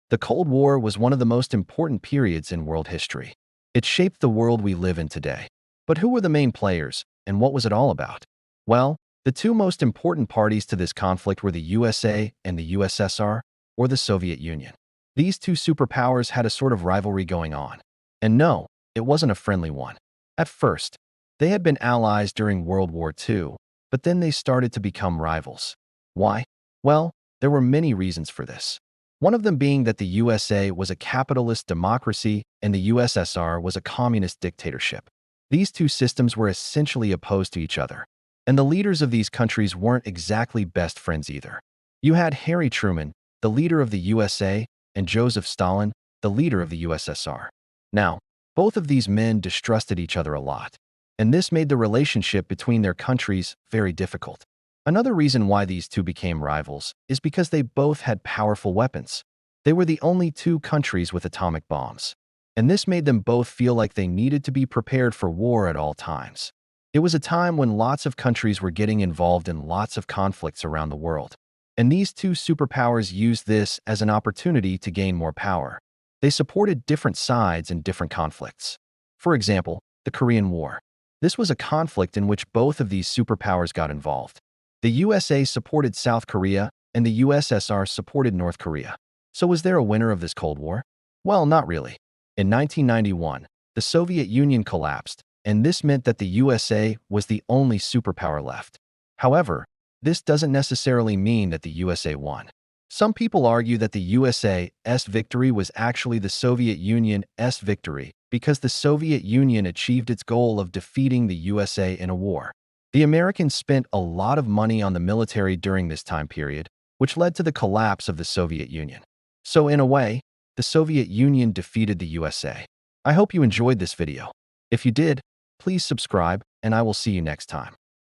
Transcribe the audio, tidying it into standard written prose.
The Cold War was one of the most important periods in world history. It shaped the world we live in today. But who were the main players, and what was it all about? Well, the two most important parties to this conflict were the USA and the USSR, or the Soviet Union. These two superpowers had a sort of rivalry going on. And no, it wasn't a friendly one. At first, they had been allies during World War II, but then they started to become rivals. Why? Well, there were many reasons for this. One of them being that the USA was a capitalist democracy and the USSR was a communist dictatorship. These two systems were essentially opposed to each other, and the leaders of these countries weren't exactly best friends either. You had Harry Truman, the leader of the USA, and Joseph Stalin, the leader of the USSR. Now, both of these men distrusted each other a lot, and this made the relationship between their countries very difficult. Another reason why these two became rivals is because they both had powerful weapons. They were the only two countries with atomic bombs, and this made them both feel like they needed to be prepared for war at all times. It was a time when lots of countries were getting involved in lots of conflicts around the world, and these two superpowers used this as an opportunity to gain more power. They supported different sides in different conflicts. For example, the Korean War. This was a conflict in which both of these superpowers got involved. The USA supported South Korea, and the USSR supported North Korea. So was there a winner of this Cold War? Well, not really. In 1991, the Soviet Union collapsed, and this meant that the USA was the only superpower left. However, this doesn't necessarily mean that the USA won. Some people argue that the USA's victory was actually the Soviet Union's victory because the Soviet Union achieved its goal of defeating the USA in a war. The Americans spent a lot of money on the military during this time period, which led to the collapse of the Soviet Union. So in a way, the Soviet Union defeated the USA. I hope you enjoyed this video. If you did, please subscribe, and I will see you next time.